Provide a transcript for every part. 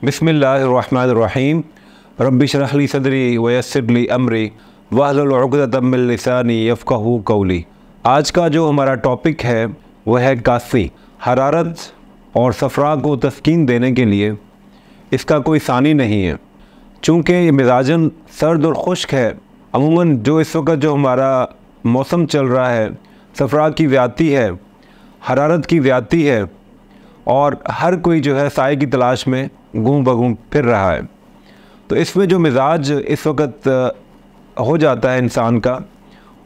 बिस्मिल्लाहिर्रहमानिर्रहीम रब्बि इश्रह ली सदरी व यस्सिर ली अमरी वहलुल उक़दतम मिन लिसानी यफ़क़हू क़ौली। आज का जो हमारा टॉपिक है वह है कास्सी। हरारत और सफ़रा को तस्कीन देने के लिए इसका कोई सानी नहीं है, चूँकि ये मिजाजन सर्द और खुश्क है। अमूमन जो इस वक्त जो हमारा मौसम चल रहा है, सफ़रा की ज़्यादती है, हरारत की ज़्यादती है और हर कोई जो है साए की तलाश में घूम बघूम फिर रहा है। तो इसमें जो मिजाज इस वक्त हो जाता है इंसान का,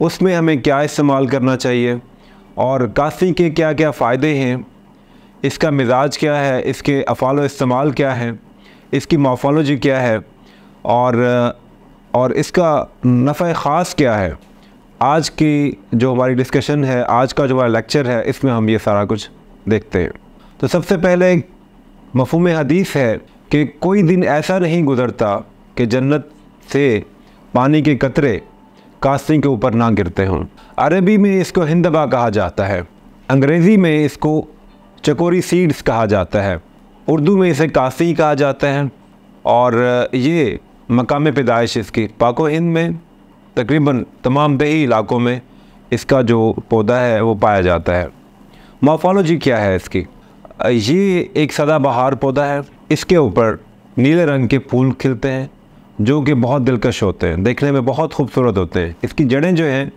उसमें हमें क्या इस्तेमाल करना चाहिए और कास्सी के क्या क्या फ़ायदे हैं, इसका मिजाज क्या है, इसके अफ़ाल इस्तेमाल क्या है, इसकी मॉर्फोलॉजी क्या है और इसका नफ़ा ख़ास क्या है। आज की जो हमारी डिस्कशन है, आज का जो हमारा लेक्चर है, इसमें हम ये सारा कुछ देखते हैं। तो सबसे पहले मफ़हूम हदीस है कि कोई दिन ऐसा नहीं गुज़रता कि जन्नत से पानी के कतरे कास्सी के ऊपर ना गिरते हों। अरबी में इसको हिंदबा कहा जाता है, अंग्रेज़ी में इसको चकोरी सीड्स कहा जाता है, उर्दू में इसे कास्सी कहा जाता है और ये मकाम पैदाइश इसकी पाको हिंद में तकरीबन तमाम दही इलाकों में इसका जो पौधा है वो पाया जाता है। मॉर्फोलॉजी क्या है इसकी? ये एक सदाबहार पौधा है। इसके ऊपर नीले रंग के फूल खिलते हैं जो कि बहुत दिलकश होते हैं, देखने में बहुत खूबसूरत होते हैं। इसकी जड़ें जो हैं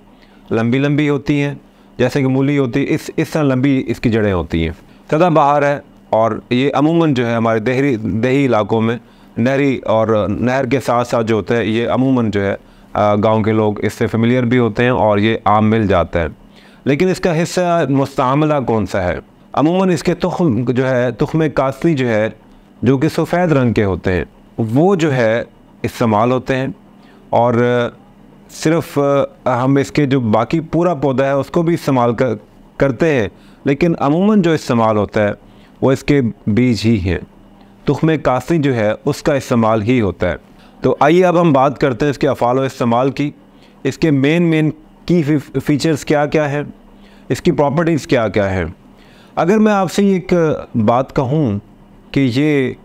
लंबी लंबी होती हैं, जैसे कि मूली होती है, इस तरह लंबी इसकी जड़ें होती हैं। सदाबहार है और ये अमूमन जो है हमारे दही इलाकों में नहरी और नहर के साथ साथ जो होता है, ये अमूमन जो है गांव के लोग इससे फेमिलियर भी होते हैं और ये आम मिल जाता है। लेकिन इसका हिस्सा मुस्तामला कौन सा है? अमूमन इसके तुख्म जो है, तुख्म कास्सी जो है, जो कि सफ़ेद रंग के होते हैं, वो जो है इस्तेमाल होते हैं और सिर्फ़ हम इसके जो बाकी पूरा पौधा है उसको भी इस्तेमाल करते हैं, लेकिन अमूमन जो इस्तेमाल होता है वो इसके बीज ही हैं। तुख्म कास्सी जो है उसका इस्तेमाल ही होता है। तो आइए अब हम बात करते हैं इसके अफ़ाल और इस्तेमाल की। इसके मेन की फ़ीचर्स क्या क्या है, इसकी प्रॉपर्टीज़ क्या क्या है। अगर मैं आपसे एक बात कहूँ कि ये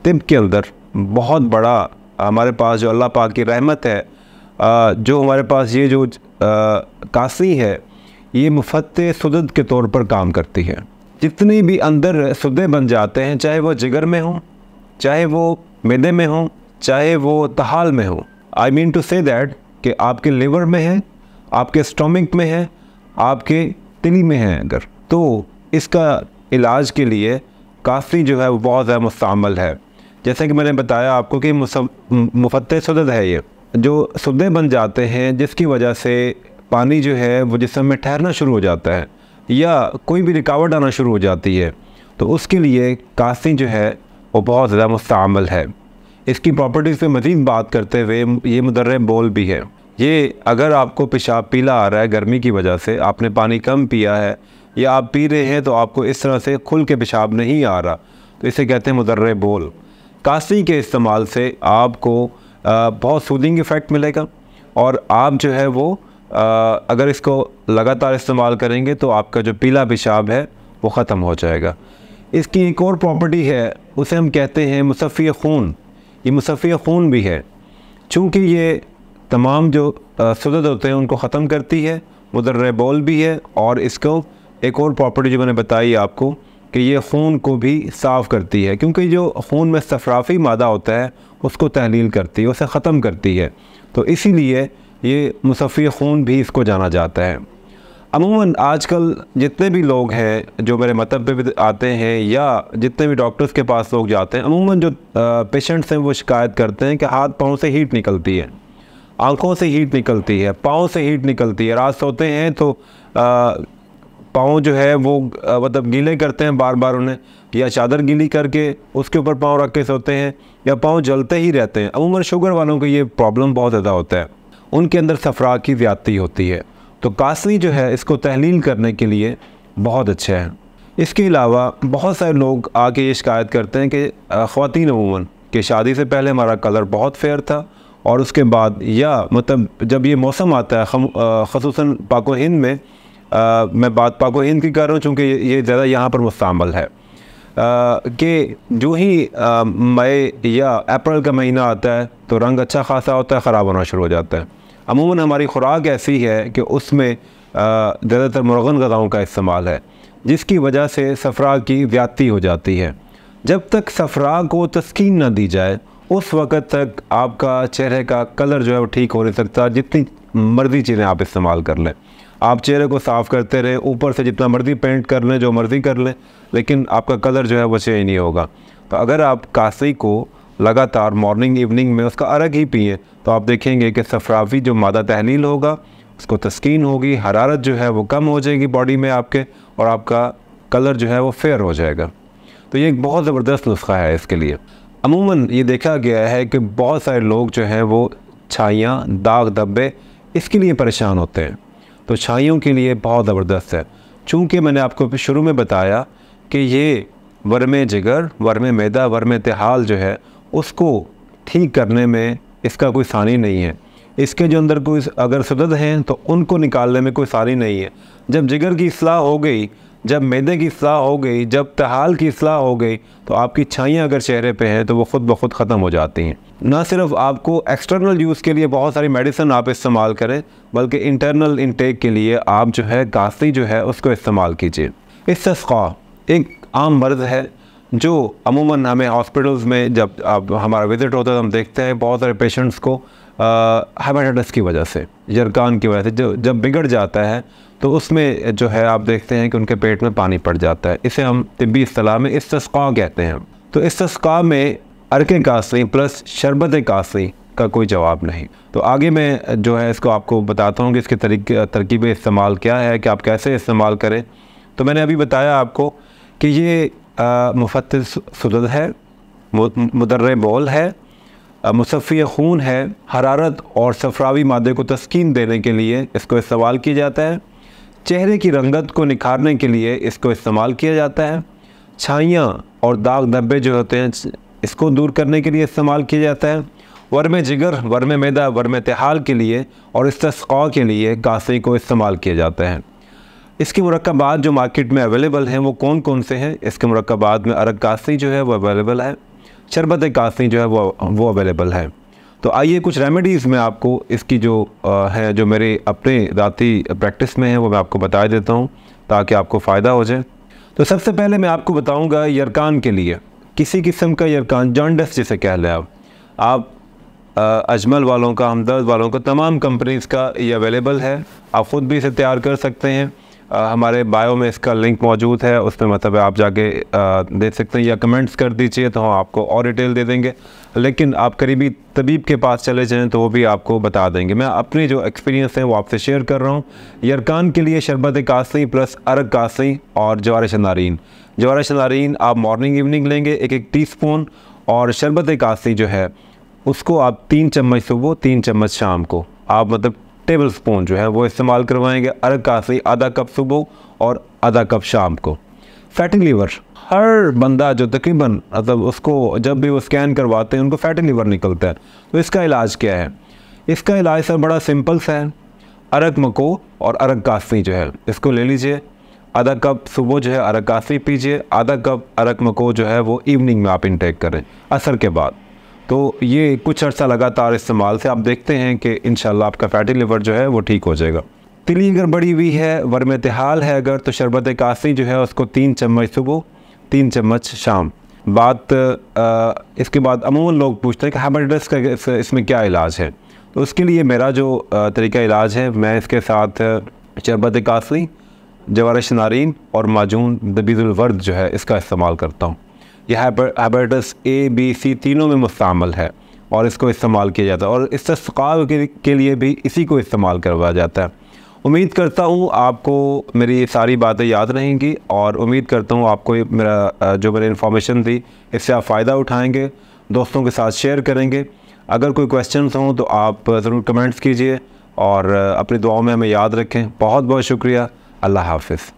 तिब के अंदर बहुत बड़ा हमारे पास जो अल्लाह पाक की रहमत है, जो हमारे पास ये जो कास्सी है, ये मुफ़त्ते सुदद के तौर पर काम करती है। जितनी भी अंदर सुदे बन जाते हैं, चाहे वो जिगर में हों, चाहे वो मैदे में हों, चाहे वो तहाल में हो, I mean to say that कि आपके लिवर में है, आपके स्टोमिक में है, आपके तिली में है, अगर तो इसका इलाज के लिए कास्सी जो है वो बहुत ज़्यादा मुस्तअमल है। जैसे कि मैंने बताया आपको कि मुफ़त्ते सुदद है, ये जो सुदे बन जाते हैं जिसकी वजह से पानी जो है वो जिस्म में ठहरना शुरू हो जाता है या कोई भी रुकावट आना शुरू हो जाती है, तो उसके लिए कास्सी जो है वो बहुत ज़्यादा मुस्तअमल है। इसकी प्रॉपर्टीज़ पे मज़ीद बात करते हुए ये मुदर्रे बोल भी है। ये अगर आपको पेशाब पीला आ रहा है गर्मी की वजह से, आपने पानी कम पिया है या आप पी रहे हैं तो आपको इस तरह से खुल के पेशाब नहीं आ रहा, तो इसे कहते हैं मुदर्रे बोल। कास्सी के इस्तेमाल से आपको बहुत सूदिंग इफ़ेक्ट मिलेगा और आप जो है वो अगर इसको लगातार इस्तेमाल करेंगे तो आपका जो पीला पेशाब है वो ख़त्म हो जाएगा। इसकी एक और प्रॉपर्टी है, उसे हम कहते हैं मुसफ़ी खून। ये मुसफ़ी खून भी है, चूँकि ये तमाम जो सुदद होते हैं उनको ख़त्म करती है, मुदर्रे बोल भी है और इसको एक और प्रॉपर्टी जो मैंने बताई आपको कि ये खून को भी साफ़ करती है, क्योंकि जो खून में सफ़राफ़ी मादा होता है उसको तहलील करती है, उसे ख़त्म करती है, तो इसीलिए ये मुसफ़ी खून भी इसको जाना जाता है। अमूमन आजकल जितने भी लोग हैं जो मेरे मतब पे भी आते हैं या जितने भी डॉक्टर्स के पास लोग जाते हैं, अमूमन जो पेशेंट्स हैं वो शिकायत करते हैं कि हाथ पाँव से हीट निकलती है, आँखों से हीट निकलती है, पाँव से हीट निकलती है। रात सोते हैं तो पाँव जो है वो मतलब गीले करते हैं बार बार उन्हें, या चादर गीली करके उसके ऊपर पाँव रख के सोते हैं, या पाँव जलते ही रहते हैं। अमूमन शुगर वालों को ये प्रॉब्लम बहुत ज़्यादा होता है, उनके अंदर सफ़रा की ज़्यादती होती है। तो कास्सी जो है इसको तहलील करने के लिए बहुत अच्छा है। इसके अलावा बहुत सारे लोग आके ये शिकायत करते हैं कि ख़वातीन अमूमन कि शादी से पहले हमारा कलर बहुत फेयर था और उसके बाद या मतलब जब ये मौसम आता है ख़ुसूसन पाको हिंद में, मैं बात पाको हिंद की कर रहा हूँ चूँकि ये ज़्यादा यहाँ पर मुस्तअमल है, कि जो ही मई या अप्रैल का महीना आता है तो रंग अच्छा खासा होता है, ख़राब होना शुरू हो जाता है। अमूमन हमारी खुराक ऐसी है कि उसमें ज़्यादातर मुर्गन ग़िज़ाओं का इस्तेमाल है, जिसकी वजह से सफ़रा की ज़्यादती हो जाती है। जब तक सफ़रा को तस्कीन ना दी जाए उस वक़्त तक आपका चेहरे का कलर जो है वो ठीक हो नहीं सकता। जितनी मर्ज़ी चीज़ें आप इस्तेमाल कर लें, आप चेहरे को साफ़ करते रहे, ऊपर से जितना मर्ज़ी पेंट कर लें, जो मर्ज़ी कर लें, लेकिन आपका कलर जो है वो चेंज नहीं होगा। तो अगर आप कासी को लगातार मॉर्निंग इवनिंग में उसका अर्ग ही पिए तो आप देखेंगे कि सफ़रावी जो मादा तहलील होगा उसको तस्कीन होगी, हरारत जो है वो कम हो जाएगी बॉडी में आपके, और आपका कलर जो है वो फेयर हो जाएगा। तो ये एक बहुत ज़बरदस्त नुस्खा है इसके लिए। अमूमन ये देखा गया है कि बहुत सारे लोग जो हैं वो छाइयाँ, दाग धब्बे इसके लिए परेशान होते हैं। तो छाइयों के लिए बहुत ज़बरदस्त है, चूँकि मैंने आपको शुरू में बताया कि ये वर्म जिगर, वर्म मैदा, वर्म तिहाल जो है उसको ठीक करने में इसका कोई सानी नहीं है। इसके जो अंदर कोई अगर सदद हैं तो उनको निकालने में कोई सानी नहीं है। जब जिगर की इस्लाह हो गई, जब मैदे की इस्लाह हो गई, जब तहाल की इस्लाह हो गई, तो आपकी छाइयाँ अगर चेहरे पे हैं तो वो ख़ुद ब खुद ख़त्म हो जाती हैं। ना सिर्फ आपको एक्सटर्नल यूज़ के लिए बहुत सारी मेडिसिन आप इस्तेमाल करें, बल्कि इंटरनल इंटेक के लिए आप जो है कास्ती जो है उसको इस्तेमाल कीजिए। इस्तिस्क़ा एक आम मर्ज़ है जो अमूमन हमें हॉस्पिटल्स में जब अब हमारा विज़िट होता है तो हम देखते हैं बहुत सारे पेशेंट्स को हेपेटाइटिस की वजह से, यरकान की वजह से जब बिगड़ जाता है तो उसमें जो है आप देखते हैं कि उनके पेट में पानी पड़ जाता है। इसे हम तिब्बी इस्तिलाह में इस्तिस्क़ा कहते हैं। तो इस्तिस्क़ा में अर्क़े कासी प्लस शरबत कासी का कोई जवाब नहीं। तो आगे मैं जो है इसको आपको बताता हूँ कि इसके तरकीब इस्तेमाल क्या है, कि आप कैसे इस्तेमाल करें। तो मैंने अभी बताया आपको कि ये मुफ़त्तिश सुदद है, मुदर्रे बौल है, मुसफ़्फ़ी खून है, हरारत और सफ़रावी मादे को तस्कीन देने के लिए इसको इस्तेमाल किया जाता है। चेहरे की रंगत को निखारने के लिए इसको इस्तेमाल किया जाता है। छाइयाँ और दाग धब्बे जो होते हैं इसको दूर करने के लिए इस्तेमाल किया जाता है। वर्म जिगर, वर्म मैदा, वर्म तिहाल के लिए और इस्तिस्क़ा के लिए कासी को इस्तेमाल किया जाता है। इसके मुरक्कबात जो मार्केट में अवेलेबल हैं वो कौन कौन से हैं? इसके मुरक्कबात में अर्क़ कासी जो है वो अवेलेबल है, शरबत कासी जो है वो अवेलेबल है। तो आइए कुछ रेमेडीज़ में आपको इसकी जो है, जो मेरे अपने ज़ाती प्रैक्टिस में है, वो मैं आपको बता देता हूँ ताकि आपको फ़ायदा हो जाए। तो सबसे पहले मैं आपको बताऊँगा यरकान के लिए, किसी किस्म का यरकान, जॉन्डिस जिसे कह लें आप अजमल वालों का, हमदर्द वालों का, तमाम कंपनीज़ का ये अवेलेबल है। आप ख़ुद भी इसे तैयार कर सकते हैं। हमारे बायो में इसका लिंक मौजूद है, उसमें मतलब आप जाके देख सकते हैं, या कमेंट्स कर दीजिए तो हम आपको और डिटेल दे देंगे। लेकिन आप करीबी तबीब के पास चले जाएं तो वो भी आपको बता देंगे। मैं अपने जो एक्सपीरियंस है वो आपसे शेयर कर रहा हूँ। यरकान के लिए शरबत कासी प्लस अर्क़ कासी और जवारिश नारीन। जवारिश नारीन आप मॉर्निंग इवनिंग लेंगे 1-1 टीस्पून, और शरबत कासी जो है उसको आप 3 चम्मच सुबह, 3 चम्मच शाम को, आप मतलब टेबल स्पून जो है वो इस्तेमाल करवाएंगे। अर्क़ कासी आधा कप सुबह और आधा कप शाम को। फैटी लीवर, हर बंदा जो तकरीबन मतलब उसको जब भी वो स्कैन करवाते हैं उनको फैटी लीवर निकलता है। तो इसका इलाज क्या है? इसका इलाज सर बड़ा सिंपल सा है। अर्क़ मको और अर्क़ कासी जो है इसको ले लीजिए, आधा कप सुबह जो है अर्क़ कासी पीजिए, आधा कप अर्क़ मको जो है वो इवनिंग में आप इंटेक करें असर के बाद। तो ये कुछ अर्सा लगातार इस्तेमाल से आप देखते हैं कि इंशाल्लाह आपका फैटी लिवर जो है वो ठीक हो जाएगा। तिली अगर बड़ी हुई है, वर्म तिहाल है अगर, तो शरबत कासी जो है उसको 3 चम्मच सुबह, 3 चम्मच शाम। इसके बाद अमूमन लोग पूछते हैं कि हेपेटाइटिस का इसमें क्या इलाज है। तो उसके लिए मेरा जो तरीका इलाज है, मैं इसके साथ शरबत कासी, जवारिश नारीन और माजून दबीजुल वर्द जो है इसका इस्तेमाल करता हूँ। यह हेपेटाइटिस A, B, C तीनों में मुस्तअमल है और इसको इस्तेमाल किया जाता है, और इस्तिस्क़ा के लिए भी इसी को इस्तेमाल करवाया जाता है। उम्मीद करता हूँ आपको मेरी सारी बातें याद रहेंगी, और उम्मीद करता हूँ आपको मेरा जो मैंने इन्फॉर्मेशन दी इससे आप फ़ायदा उठाएँगे, दोस्तों के साथ शेयर करेंगे। अगर कोई क्वेश्चंस हों तो आप ज़रूर कमेंट्स कीजिए, और अपनी दुआओं में हमें याद रखें। बहुत बहुत शुक्रिया। अल्लाह हाफ़िज़।